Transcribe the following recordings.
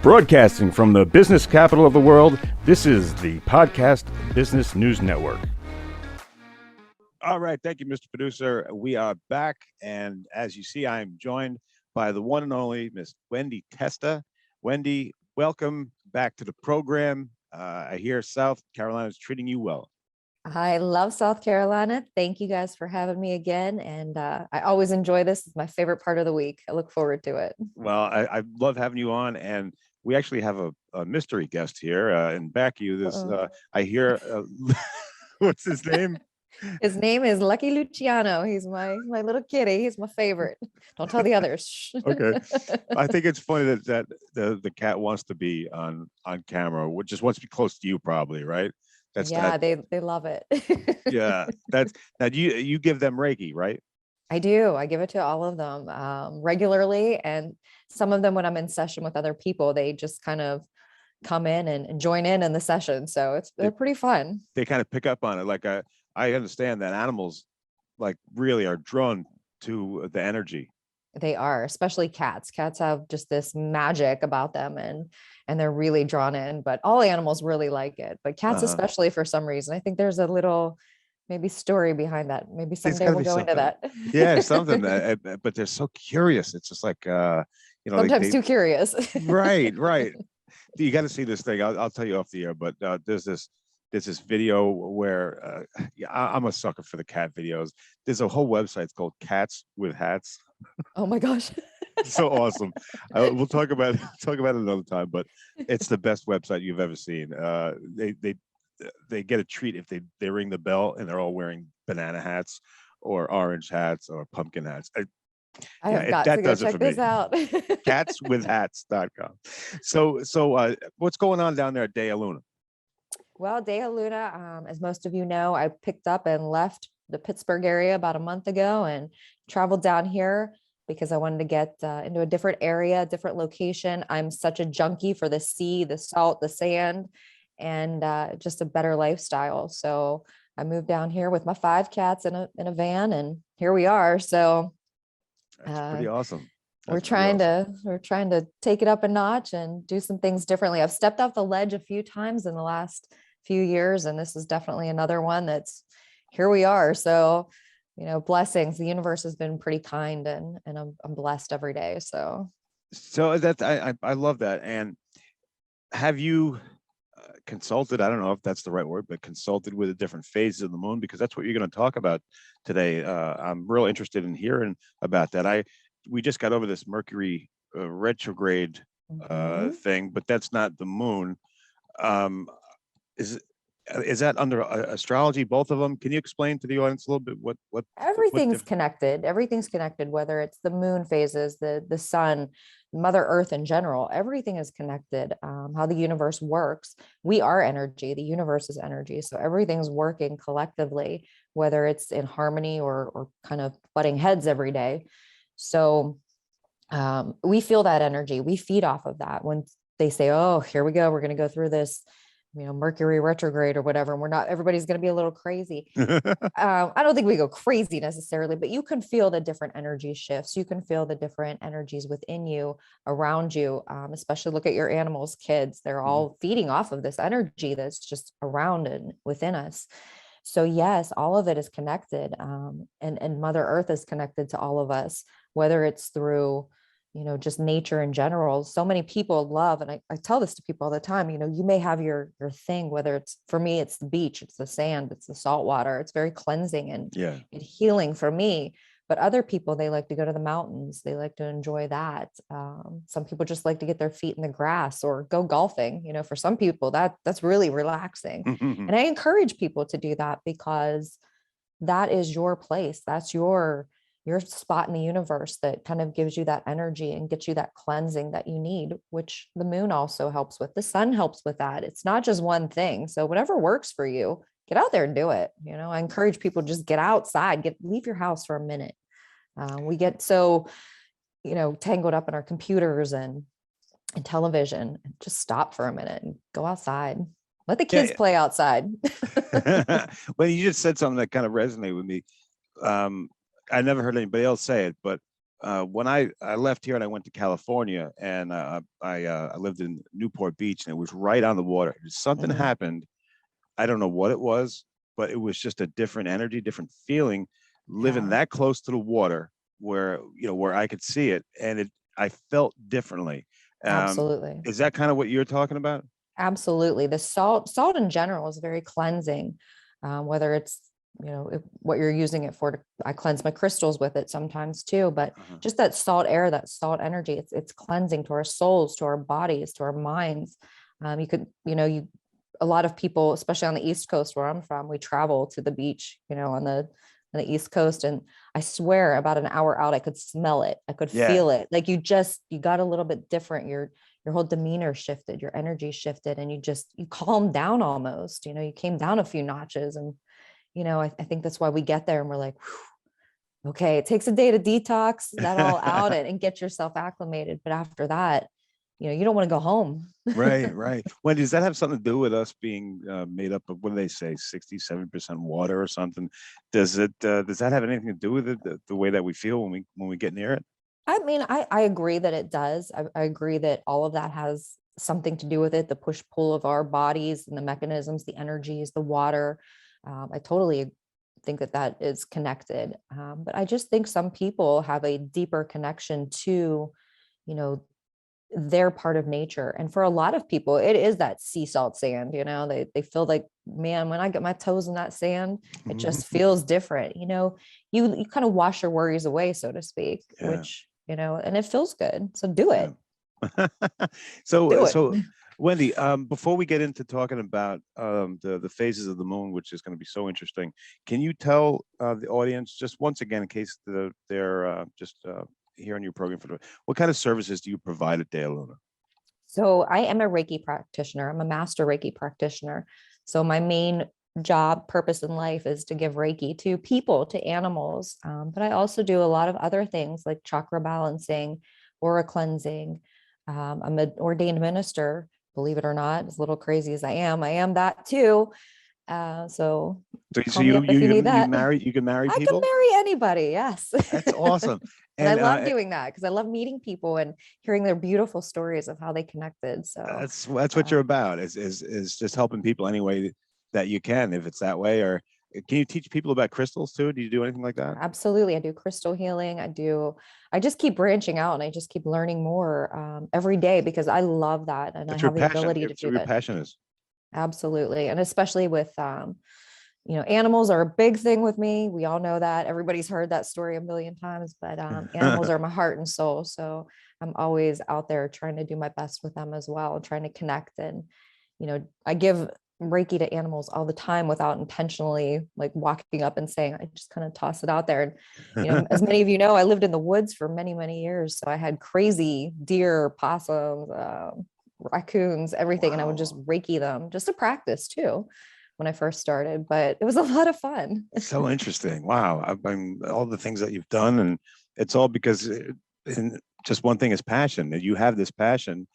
Broadcasting from the business capital of the world, this is the Podcast Business News Network. All right. Thank you, Mr. Producer. We are back. And as you see, I am joined by the one and only Miss Wendy Testa. Wendy, welcome back to the program. I hear South Carolina is treating you well. I love South Carolina. Thank you guys for having me again. And I always enjoy this. It's my favorite part of the week. I look forward to it. Well, I love having you on. And we actually have a mystery guest here. And back you, this I hear, what's his name? His name is Lucky Luciano. He's my little kitty. He's my favorite. Don't tell the others. Okay. I think it's funny that the cat wants to be on camera, which just wants to be close to you probably, right? They love it. Yeah. That's now you give them Reiki, right? I do. I give it to all of them regularly. And some of them, when I'm in session with other people, they just kind of come in and join in the session. So they're pretty fun. They kind of pick up on it. Like I understand that animals like really are drawn to the energy. They are, especially cats. Cats have just this magic about them and they're really drawn in, but all animals really like it. But cats, especially for some reason. I think there's a little maybe story behind that. Maybe someday we'll go into that. Yeah, something but they're so curious. It's just like sometimes too curious. Right. You got to see this thing. I'll tell you off the air, but there's this video where I'm a sucker for the cat videos. There's a whole website called Cats with Hats. Oh my gosh. So awesome. We'll talk about it another time, but it's the best website you've ever seen. They get a treat if they ring the bell and they're all wearing banana hats or orange hats or pumpkin hats. I have got to go check this out. Catswithhats.com. So what's going on down there at Dea Luna? Well, Dea Luna, as most of you know, I picked up and left the Pittsburgh area about a month ago and traveled down here because I wanted to get into a different area, a different location. I'm such a junkie for the sea, the salt, the sand, and just a better lifestyle. So I moved down here with my 5 cats in a van, and here we are. So that's pretty awesome. We're trying to take it up a notch and do some things differently. I've stepped off the ledge a few times in the last few years, and this is definitely another one that's here we are. So, blessings. The universe has been pretty kind, and I'm blessed every day. So that's I love that. And have you consulted? I don't know if that's the right word, but consulted with the different phases of the moon, because that's what you're going to talk about today. I'm real interested in hearing about that. We just got over this Mercury retrograde thing, but that's not the moon. Is that under astrology, both of them? Can you explain to the audience a little bit what everything's connected? Everything's connected, whether it's the moon phases, the sun, Mother Earth in general. Everything is connected. How the universe works. We are energy. The universe is energy. So everything's working collectively, whether it's in harmony or kind of butting heads every day. So we feel that energy. We feed off of that. When they say, oh, here we go, we're going to go through this, Mercury retrograde or whatever, and everybody's going to be a little crazy. I don't think we go crazy necessarily, but you can feel the different energy shifts. You can feel the different energies within you, around you, especially look at your animals, kids. They're all feeding off of this energy that's just around and within us. So yes, all of it is connected. And Mother Earth is connected to all of us, whether it's through, just nature in general. So many people love, and I tell this to people all the time, you may have your thing, whether it's, for me, it's the beach, it's the sand, it's the salt water. It's very cleansing and healing for me. But other people, they like to go to the mountains. They like to enjoy that. Some people just like to get their feet in the grass or go golfing. For some people that's really relaxing. And I encourage people to do that because that is your place. That's your spot in the universe that kind of gives you that energy and gets you that cleansing that you need, which the moon also helps with. The sun helps with that. It's not just one thing. So whatever works for you, get out there and do it. I encourage people, just get outside, leave your house for a minute. We get so, tangled up in our computers and television. Just stop for a minute and go outside. Let the kids play outside. Well, you just said something that kind of resonated with me. I never heard anybody else say it, but when I left here and I went to California, and I lived in Newport Beach, and it was right on the water. Something Mhm. happened. I don't know what it was, but it was just a different energy, different feeling, living Yeah, that close to the water, where where I could see it, and I felt differently. Um, absolutely. is that kind of what you're talking about? Absolutely. The salt in general is very cleansing, whether it's, what you're using it for. I cleanse my crystals with it sometimes too, but Uh-huh. just that salt air, that salt energy, it's cleansing to our souls, to our bodies, to our minds. You could, a lot of people, especially on the East Coast where I'm from, we travel to the beach, on the East Coast. And I swear about an hour out, I could smell it. I could Yeah. feel it. Like you got a little bit different. Your whole demeanor shifted, your energy shifted, and you calmed down almost, you came down a few notches. And, I think that's why we get there and we're like, okay, it takes a day to detox that all out and get yourself acclimated. But after that, you don't want to go home. Right, right. Well, does that have something to do with us being made up of, what do they say, 67% water or something? Does that have anything to do with it, the way that we feel when we get near it? I mean, I agree that it does. I agree that all of that has something to do with it, the push pull of our bodies and the mechanisms, the energies, the water. I totally think that that is connected. But I just think some people have a deeper connection to, you know, their part of nature. And for a lot of people, it is that sea salt sand, they feel like, man, when I get my toes in that sand, it just feels different. You kind of wash your worries away, so to speak, Yeah, which, and it feels good. So do yeah. it. So, Do it. so Wendy, before we get into talking about the phases of the moon, which is going to be so interesting, can you tell the audience just once again, in case they're just hearing your program what kind of services do you provide at Dea Luna? So I am a Reiki practitioner. I'm a master Reiki practitioner. So my main job purpose in life is to give Reiki to people, to animals. But I also do a lot of other things like chakra balancing, aura cleansing. I'm an ordained minister, believe it or not, as little crazy as I am that too. So So call me up if you need that. you can marry I can people. marry anybody. Yes. That's awesome. And I And love doing that because I love meeting people and hearing their beautiful stories of how they connected. So, that's what you're um, about, is just helping people any way that you can, if it's that way. Or can you teach people about crystals too? Do you do anything like that? absolutely. I do crystal healing. I just keep branching out and I just keep learning more every day because I love that. And I It's your have the passion. ability to It's do your that. passion is. Absolutely. And especially with, animals are a big thing with me. We all know that. Everybody's heard that story a million times, but animals are my heart and soul. So I'm always out there trying to do my best with them as well, trying to connect. And, I give Reiki to animals all the time without intentionally like walking up and saying, I just kind of toss it out there. And, as many of you know, I lived in the woods for many, many years. So I had crazy deer, possums, raccoons, everything. And I would just Wow. Reiki them just to practice too when I first started, but it was a lot of fun. So interesting. Wow. I'm all the things that you've done, and it's all because and just one thing is passion. That you have this passion.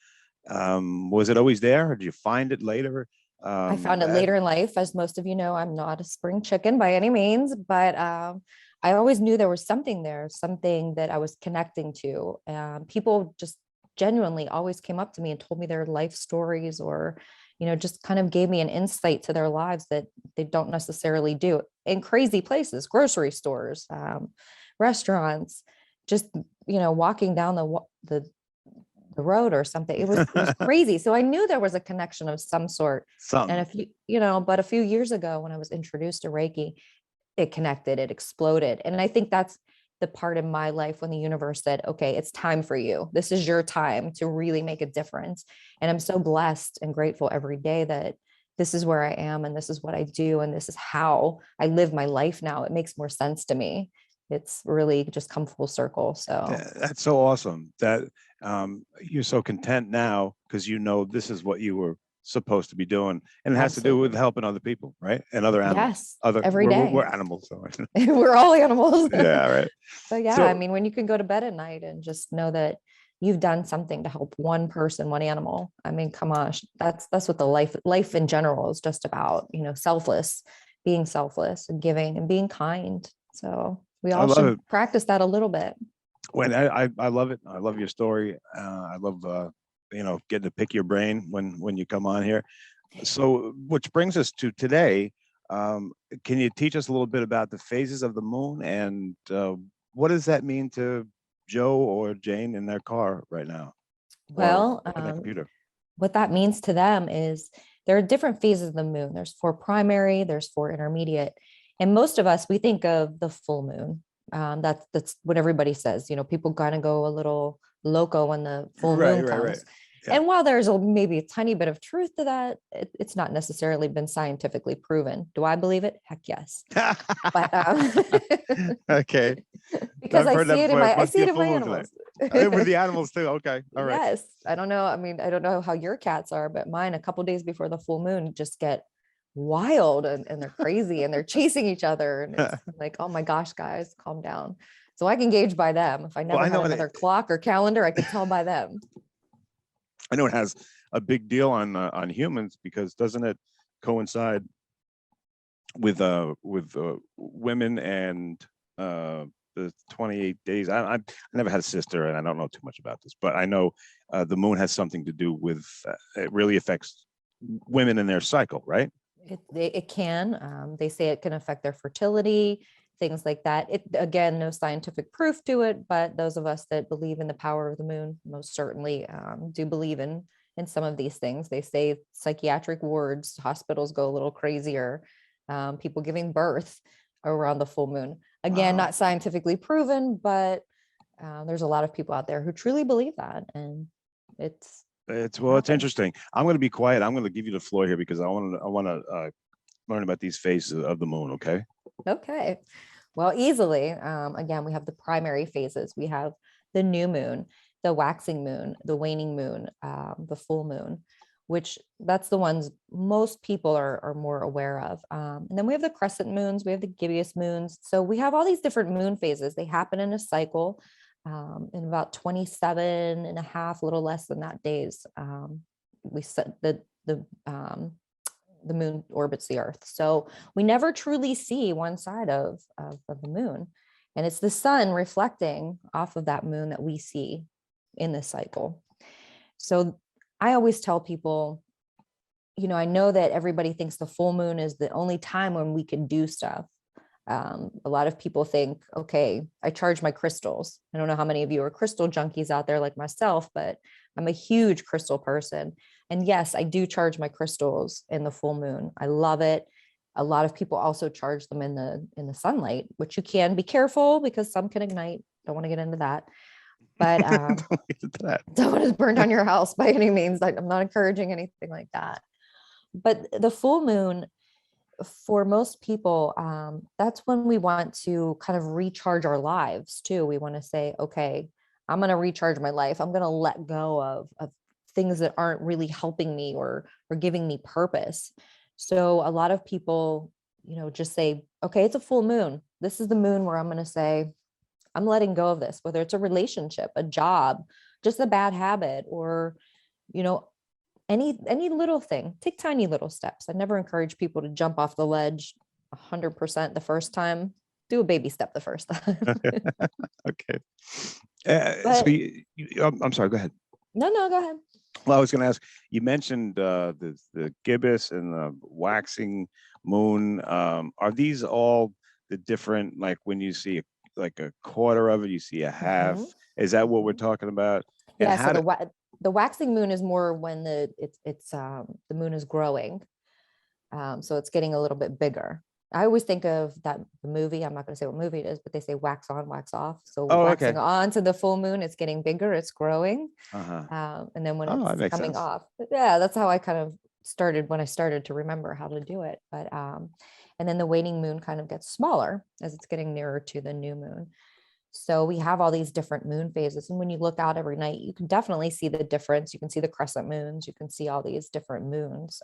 Was it always there, or did you find it later? I found it That later in life. As most of you know, I'm not a spring chicken by any means, but I always knew there was something there, something that I was connecting to. People just genuinely always came up to me and told me their life stories or, just kind of gave me an insight to their lives that they don't necessarily do in crazy places, grocery stores, restaurants, just, walking down the road or something. It was crazy. So I knew there was a connection of some sort. And something. if but a few years ago when I was introduced to Reiki, it connected, it exploded. And I think that's the part in my life when the universe said, okay, it's time for you. This is your time to really make a difference. And I'm so blessed and grateful every day that this is where I am and this is what I do. And this is how I live my life now. It makes more sense to me. It's really just come full circle. So That's so awesome that you're so content now because this is what you were supposed to be doing, and it has to do with absolutely. helping other people, right? And other animals. Yes, Other every we're day. animals, so We're all animals. yeah, right. But yeah, I So mean, when you can go to bed at night and just know that you've done something to help one person, one animal. I mean, come on, that's what the life in general is just about, selfless and giving and being kind. So we I all love should it. practice that a little bit. When I love it. I love your story. I love getting to pick your brain when you come on here. So, which brings us to today. Um, can you teach us a little bit about the phases of the moon and what does that mean to Joe or Jane in their car right now, or Well, on their computer? what that means to them is there are different phases of the moon. There's four primary, there's four intermediate. And most of us, we think of the full moon. That's what everybody says. People kind of go a little loco when the full Right, moon right, right. comes. Yeah. And while there's maybe a tiny bit of truth to that, it's not necessarily been scientifically proven. Do I believe it? Heck yes. But Okay. because I've I heard that see it in before. It I must see be it a in full my moon today. animals. With the animals too. Okay. All right. Yes. I don't know. I mean, I don't know how your cats are, but mine a couple days before the full moon just get wild and they're crazy and they're chasing each other. And it's like, oh my gosh, guys, calm down. So I can gauge by them. If I Well, never had another clock or calendar, I could tell by them. I know it has a big deal on humans because doesn't it coincide with women and the 28 days? I never had a sister and I don't know too much about this, but I know the moon has something to do with it really affects women in their cycle, right? It can. They say it can affect their fertility, things like that. It again, no scientific proof to it, but those of us that believe in the power of the moon most certainly do believe in some of these things. They say psychiatric wards, hospitals go a little crazier. People giving birth around the full moon. Again, Wow. not scientifically proven, but there's a lot of people out there who truly believe that, and it's It's happens. interesting. I'm going to be quiet. I'm going to give you the floor here because I want to learn about these phases of the moon. Okay. Okay. Well, easily. Again, we have the primary phases. We have the new moon, the waxing moon, the waning moon, the full moon, which that's the ones most people are more aware of. And then we have the crescent moons, we have the gibbous moons. So we have all these different moon phases. They happen in a cycle in about 27 and a half, a little less than that days. We set the moon orbits the earth. So we never truly see one side of the moon. And it's the sun reflecting off of that moon that we see in this cycle. So I always tell people, I know that everybody thinks the full moon is the only time when we can do stuff. A lot of people think, okay, I charge my crystals. I don't know how many of you are crystal junkies out there like myself, but I'm a huge crystal person. And yes, I do charge my crystals in the full moon. I love it. A lot of people also charge them in the sunlight, which you can be careful because some can ignite. Don't want to get into that. But don't want to burn down your house by any means. I'm not encouraging anything like that. But the full moon, for most people, that's when we want to kind of recharge our lives too. We want to say, okay, I'm going to recharge my life. I'm going to let go of things that aren't really helping me or giving me purpose. So a lot of people, just say, okay, it's a full moon. This is the moon where I'm going to say, I'm letting go of this, whether it's a relationship, a job, just a bad habit, or, you know, any little thing. Take tiny little steps. I never encourage people to jump off the ledge 100% the first time. Do a baby step the first time. Okay. But I'm sorry. Go ahead. no, go ahead. Well, I was going to ask. You mentioned the gibbous and the waxing moon. Are these all the different? Like when you see like a quarter of it, you see a half. Mhm. Is that what we're talking about? And Yeah. So how do? the waxing moon is more when it's the moon is growing. So it's getting a little bit bigger. I always think of that the movie. I'm not going to say what movie it is, but they say wax on, wax off. So Oh, waxing okay. on to the full moon, it's getting bigger, it's growing. Uh-huh. And then when Oh, it's that makes coming sense. off, yeah, that's how I kind of started when I started to remember how to do it. But and then the waning moon kind of gets smaller as it's getting nearer to the new moon. So we have all these different moon phases. And when you look out every night, you can definitely see the difference. You can see the crescent moons, you can see all these different moons.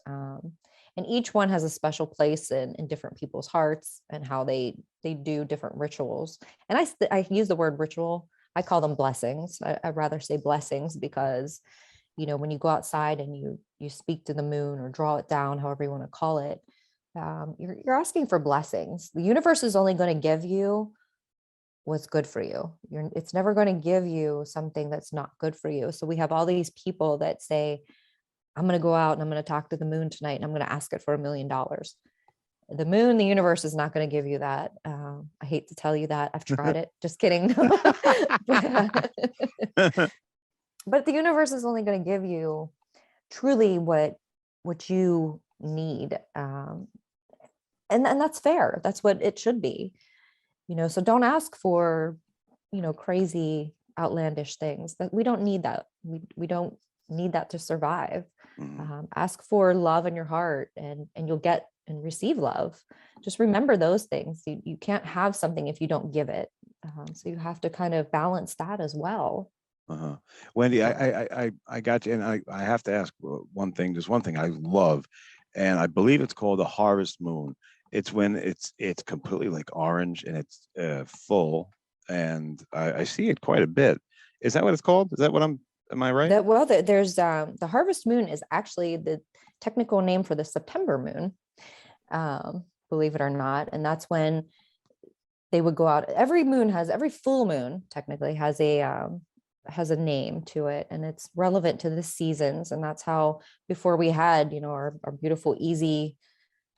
And each one has a special place in different people's hearts and how they do different rituals. And I use the word ritual. I call them blessings. I'd rather say blessings because, when you go outside and you speak to the moon or draw it down, however you want to call it, you're asking for blessings. The universe is only going to give you what's good for you. It's never going to give you something that's not good for you. So we have all these people that say, I'm going to go out and I'm going to talk to the moon tonight and I'm going to ask it for $1 million. The moon, the universe is not going to give you that. I hate to tell you that. I've tried it. Just kidding. But the universe is only going to give you truly what you need. And that's fair. That's what it should be. So don't ask for, crazy, outlandish things. That we don't need that. We don't need that to survive. Ask for love in your heart, and you'll get and receive love. Just remember those things. You can't have something if you don't give it. So you have to kind of balance that as well. Wendy, I got you, and I have to ask one thing. There's one thing I love, and I believe it's called the harvest moon. It's when it's completely like orange and it's full, and I see it quite a bit. Is that what it's called? Is that what am I right? There's the harvest moon is actually the technical name for the September moon, believe it or not. And that's when they would go out. Every full moon technically has a name to it, and it's relevant to the seasons. And that's how, before we had, our beautiful easy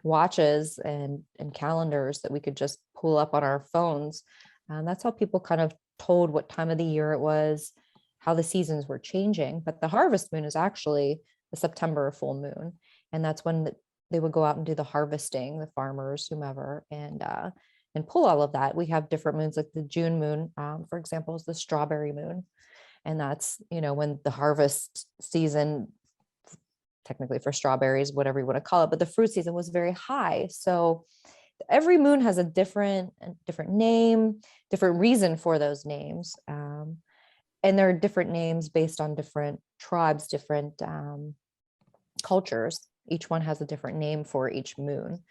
watches and calendars that we could just pull up on our phones. And that's how people kind of told what time of the year it was, how the seasons were changing. But the harvest moon is actually the September full moon. And that's when they would go out and do the harvesting, the farmers, whomever, and pull all of that. We have different moons, like the June moon, for example, is the strawberry moon. And that's, when the harvest season, technically for strawberries, whatever you want to call it, but the fruit season was very high. So every moon has a different name, different reason for those names. And there are different names based on different tribes, different cultures. Each one has a different name for each moon.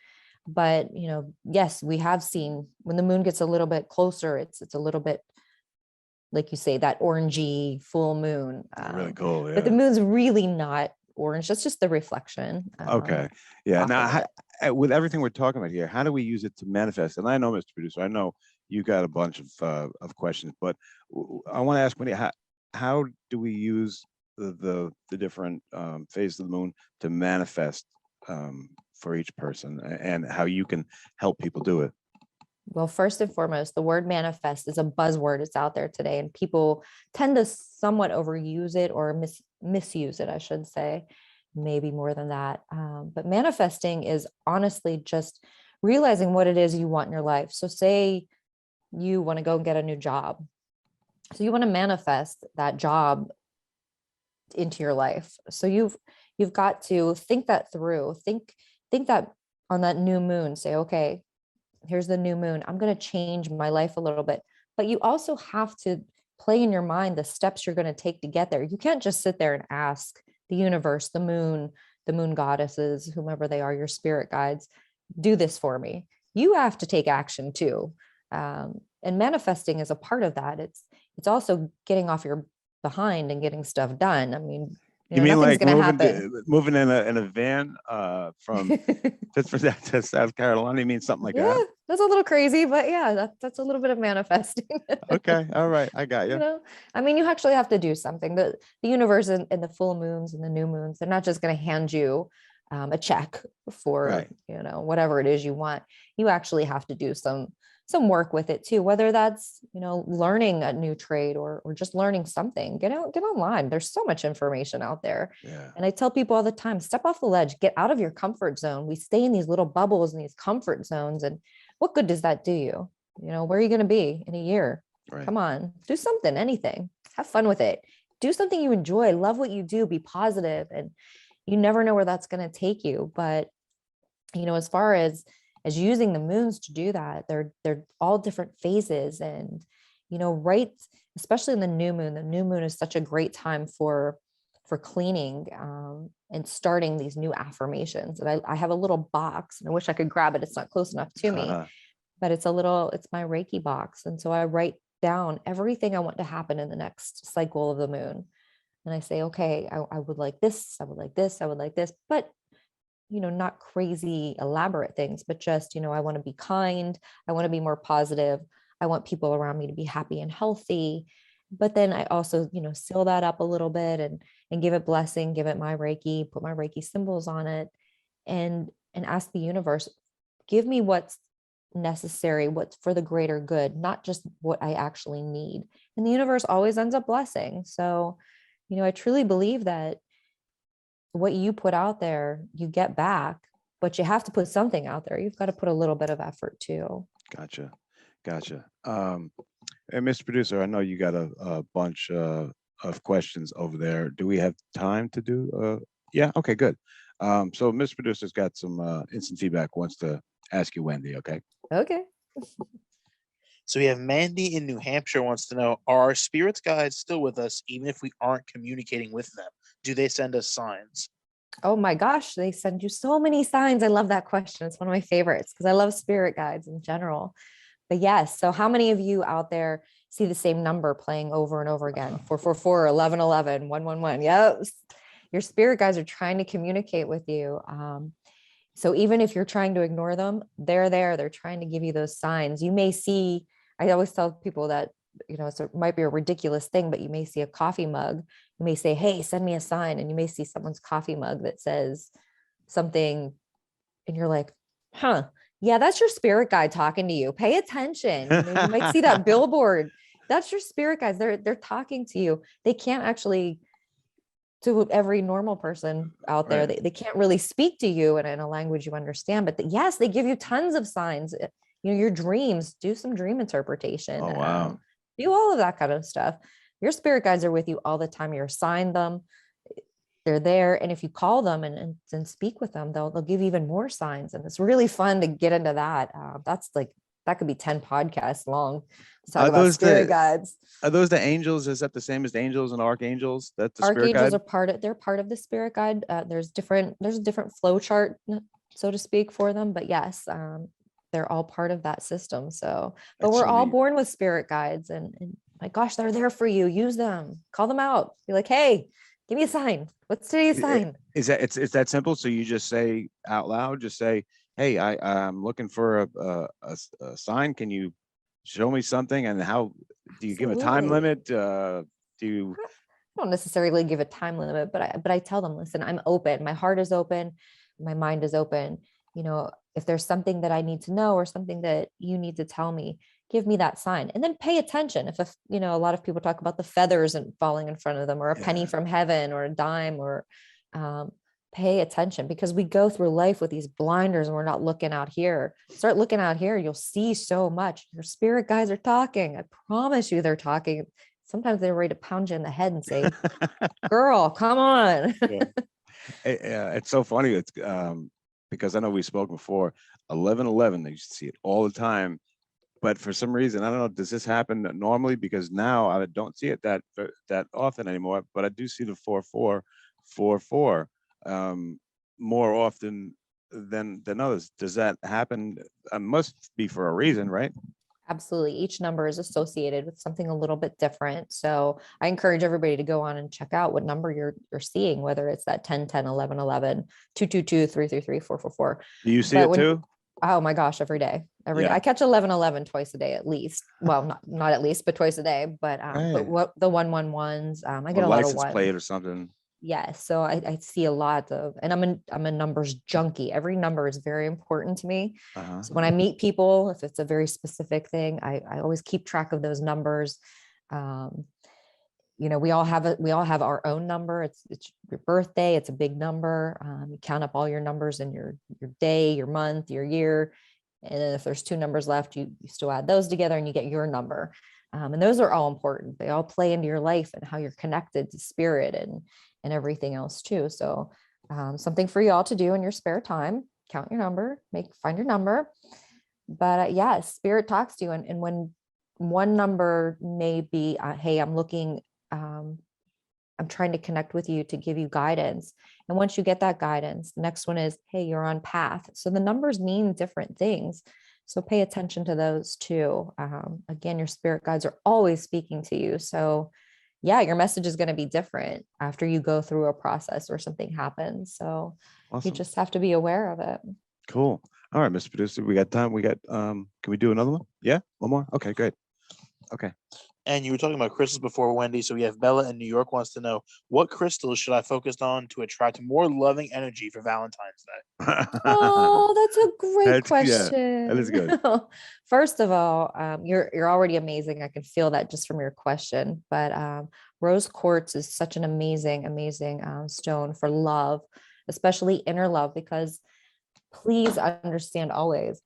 But, yes, we have seen when the moon gets a little bit closer, it's a little bit, like you say, that orangey full moon. Really cool. Yeah. But the moon's really not orange. That's just the reflection. Okay. Yeah. Now, with everything we're talking about here, how do we use it to manifest? And I know, Mr. Producer, I know you got a bunch of questions, but I want to ask Wendy, how do we use the different phases of the moon to manifest for each person, and how you can help people do it? Well, first and foremost, the word manifest is a buzzword. It's out there today, and people tend to somewhat overuse it or misuse it, I should say, maybe more than that. But manifesting is honestly just realizing what it is you want in your life. So say you want to go and get a new job. So you want to manifest that job into your life. So you've got to think that through. Think that on that new moon, say, okay, here's the new moon. I'm going to change my life a little bit. But you also have to play in your mind the steps you're going to take to get there. You can't just sit there and ask the universe, the moon goddesses, whomever they are, your spirit guides, do this for me. You have to take action too. And manifesting is a part of that. It's also getting off your behind and getting stuff done. I mean, you mean like moving in a van from Pittsburgh to South Carolina? You mean something like that? That's a little crazy, but yeah, that's a little bit of manifesting. Okay, all right, I got you. I mean, you actually have to do something. The universe and the full moons and the new moons, they're not just going to hand you a check for whatever it is you want. You actually have to do some work with it too, whether that's learning a new trade or just learning something. Get online. There's so much information out there. And I tell people all the time, step off the ledge, get out of your comfort zone. We stay in these little bubbles and these comfort zones, and what good does that do you? Where are you going to be in a year? Come on, do something, anything, have fun with it, do something you enjoy, love what you do, be positive, and you never know where that's going to take you. But as far as using the moons to do that, they're all different phases. And right, especially in the new moon is such a great time for cleaning and starting these new affirmations. And I have a little box, and I wish I could grab it, it's not close enough to me, but it's my Reiki box. And so I write down everything I want to happen in the next cycle of the moon, and I say, okay, I would like this, I would like this, I would like this, but not crazy elaborate things, but just, I want to be kind. I want to be more positive. I want people around me to be happy and healthy. But then I also, seal that up a little bit and give it blessing, give it my Reiki, put my Reiki symbols on it, and ask the universe, give me what's necessary, what's for the greater good, not just what I actually need. And the universe always ends up blessing. So, I truly believe that what you put out there, you get back, but you have to put something out there. You've got to put a little bit of effort too. Gotcha. And Mr. Producer, I know you got a bunch of questions over there. Do we have time to do? Yeah. Okay. Good. So Mr. Producer's got some instant feedback. Wants to ask you, Wendy. Okay. Okay. So we have Mandy in New Hampshire wants to know, are our spirits guides still with us even if we aren't communicating with them? Do they send us signs? Oh my gosh, they send you so many signs. I love that question. It's one of my favorites because I love spirit guides in general. But yes, so how many of you out there see the same number playing over and over again? 444, 1111, 111. Yep. Your spirit guides are trying to communicate with you. So even if you're trying to ignore them, they're there. They're trying to give you those signs. You may see, I always tell people that, it might be a ridiculous thing, but you may see a coffee mug. You may say, hey, send me a sign. And you may see someone's coffee mug that says something. And you're like, huh, yeah, that's your spirit guide talking to you. Pay attention. You might see that billboard. That's your spirit guides. They're talking to you. They can't actually, to every normal person out there, Right. they can't really speak to you in a language you understand, but yes, they give you tons of signs. Your dreams, do some dream interpretation. Oh, wow. Do all of that kind of stuff. Your spirit guides are with you all the time. You're assigned them. They're there. And if you call them and speak with them, they'll give you even more signs. And it's really fun to get into that. That could be 10 podcasts long to talk about spirit guides. Are those the angels? Is that the same as the angels and archangels? That's the spirit Archangels guide? they're part of the spirit guide. There's a different flow chart, so to speak, for them. But yes, they're all part of that system. So, but That's we're so all neat. born with spirit guides, and my gosh, they're there for you. Use them, call them out. Be like, hey, give me a sign. What's today's sign? Is that it's that simple? So you just say out loud, just say, "Hey, I'm looking for a sign. Can you show me something?" And how do you give a time Absolutely. limit? Do you? I don't necessarily give a time limit, but I tell them, listen, I'm open. My heart is open. My mind is open. If there's something that I need to know or something that you need to tell me, give me that sign, and then pay attention. If a lot of people talk about the feathers and falling in front of them, or a penny Yeah. from heaven, or a dime, or pay attention, because we go through life with these blinders and we're not looking out here. Start looking out here. You'll see so much. Your spirit guides are talking. I promise you, they're talking. Sometimes they're ready to pound you in the head and say, girl, come on. Yeah. It's so funny. It's because I know we spoke before. 1111. You see it all the time, but for some reason, I don't know. Does this happen normally? Because now I don't see it that often anymore. But I do see the 4444 more often than others. Does that happen? It must be for a reason, right? Absolutely. Each number is associated with something a little bit different. So I encourage everybody to go on and check out what number you're seeing, whether it's that 10, 10, 11, 11, 222, 333, 444. Do you see But it too? oh my gosh, every day. Yeah. I catch 1111 twice a day at least. Well, not at least, but twice a day. But Right. what the 111s, I Or get a lot of license ones. plate or something. Yes. So I see a lot of, and I'm a numbers junkie. Every number is very important to me. Uh-huh. So when I meet people, if it's a very specific thing, I always keep track of those numbers. We all have our own number. It's your birthday. It's a big number. You count up all your numbers in your day, your month, your year. And then if there's two numbers left, you still add those together and you get your number. And those are all important. They all play into your life and how you're connected to spirit and everything else too. So something for you all to do in your spare time, count your number, find your number. But yes, spirit talks to you. And when one number may be, hey, I'm looking, I'm trying to connect with you to give you guidance. And once you get that guidance, the next one is, hey, you're on path. So the numbers mean different things. So pay attention to those too. Again, your spirit guides are always speaking to you. So yeah, your message is going to be different after you go through a process or something happens. So you Awesome. just have to be aware of it. Cool. All right, Mr. Producer, we got time. We got, can we do another one? Yeah, one more? Okay, great. Okay. And you were talking about crystals before, Wendy. So we have Bella in New York wants to know, what crystals should I focus on to attract more loving energy for Valentine's Day? Oh, that's a great Yeah, that is question. good. First of all, you're already amazing. I can feel that just from your question. But rose quartz is such an amazing, amazing stone for love, especially inner love, because please understand always.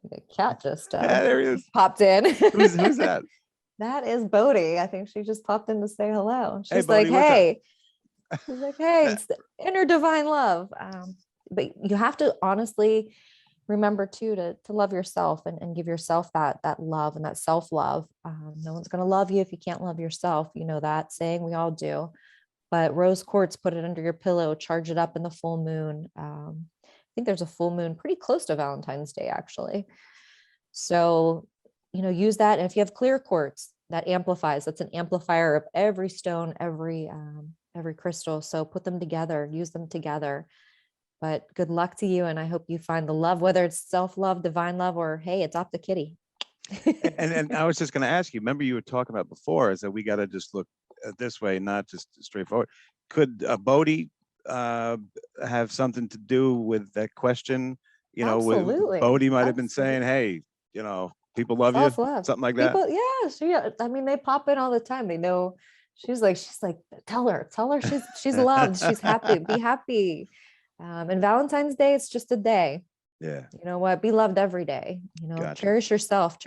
The cat just Yeah, there he is. popped in. Who's that? That is Bodhi. I think she just popped in to say hello. Hey, She's Bodhi, like, what's up? hey. She's like, hey, it's the inner divine love. But you have to honestly remember too to love yourself and give yourself that love and that self-love. No one's going to love you if you can't love yourself. You know that saying, we all do. But rose quartz, put it under your pillow, charge it up in the full moon. I think there's a full moon pretty close to Valentine's Day, actually. So, use that. And if you have clear quartz, that amplifies. That's an amplifier of every stone, every crystal. So put them together, use them together. But good luck to you. And I hope you find the love, whether it's self-love, divine love, or hey, adopt a kitty. And I was just going to ask you, remember you were talking about before is that we got to just look this way, not just straightforward. Could Bodhi have something to do with that question? Absolutely. Bodhi might have been saying, hey, people love you, something like that. People, yeah. I mean, they pop in all the time. They know she's like, tell her she's loved. She's happy. Be happy. And Valentine's Day, it's just a day. Yeah. You know what? Be loved every day. Gotcha. Cherish yourself,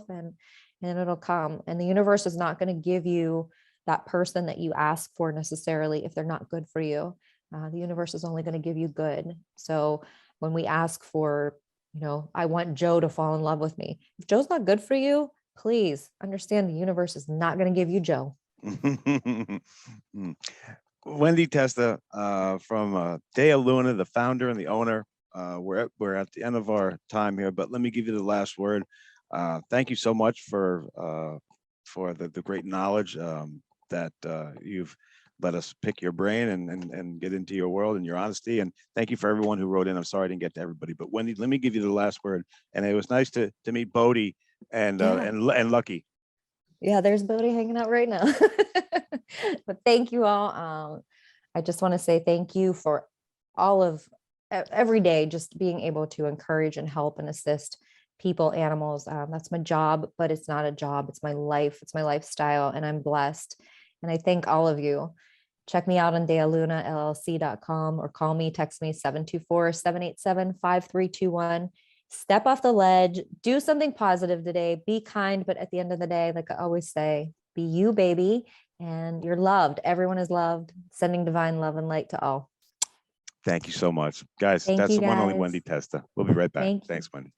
and it'll come. And the universe is not going to give you that person that you ask for necessarily if they're not good for you. The universe is only going to give you good. So when we ask for, I want Joe to fall in love with me. If Joe's not good for you, please understand the universe is not going to give you Joe. Wendy Testa from Dea Luna, the founder and the owner. We're at the end of our time here, but let me give you the last word. Thank you so much for the great knowledge that you've let us pick your brain and get into your world and your honesty. And thank you for everyone who wrote in. I'm sorry I didn't get to everybody, but Wendy, let me give you the last word. And it was nice to meet Bodhi and Lucky. Yeah, there's Bodhi hanging out right now. But thank you all. I just want to say thank you for all of every day, just being able to encourage and help and assist people, animals. That's my job, but it's not a job. It's my life. It's my lifestyle. And I'm blessed. And I thank all of you. Check me out on dealunallc.com or call me, text me 724-787-5321. Step off the ledge, do something positive today, be kind. But at the end of the day, like I always say, be you, baby, and you're loved. Everyone is loved. Sending divine love and light to all. Thank you so much, guys. Thank That's you, the one only guys. Wendy Testa. We'll be right back. Thanks, Wendy.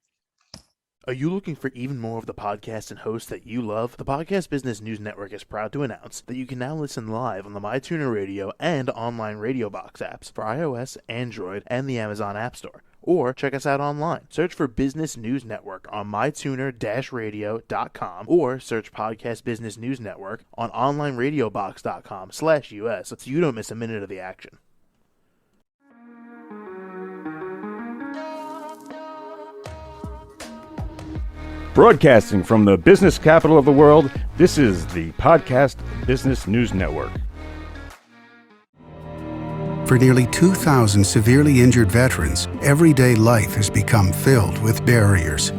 Are you looking for even more of the podcasts and hosts that you love? The Podcast Business News Network is proud to announce that you can now listen live on the MyTuner Radio and online Radio Box apps for iOS, Android, and the Amazon App Store. Or check us out online. Search for Business News Network on mytuner-radio.com or search Podcast Business News Network on onlineradiobox.com/US so you don't miss a minute of the action. Broadcasting from the business capital of the world, this is the Podcast Business News Network. For nearly 2,000 severely injured veterans, everyday life has become filled with barriers.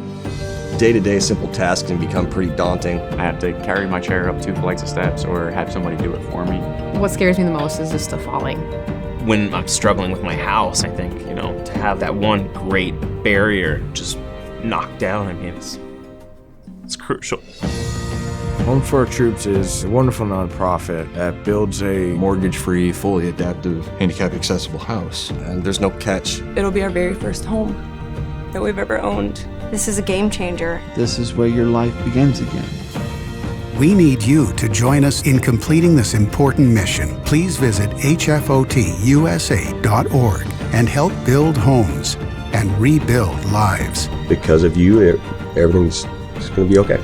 Day-to-day simple tasks can become pretty daunting. I have to carry my chair up 2 flights of steps or have somebody do it for me. What scares me the most is just the falling. When I'm struggling with my house, I think, to have that one great barrier just knocked down, it's crucial. Home for Our Troops is a wonderful nonprofit that builds a mortgage-free, fully adaptive, handicap-accessible house. And there's no catch. It'll be our very first home that we've ever owned. This is a game changer. This is where your life begins again. We need you to join us in completing this important mission. Please visit hfotusa.org and help build homes and rebuild lives. Because of you, everything's going to be okay.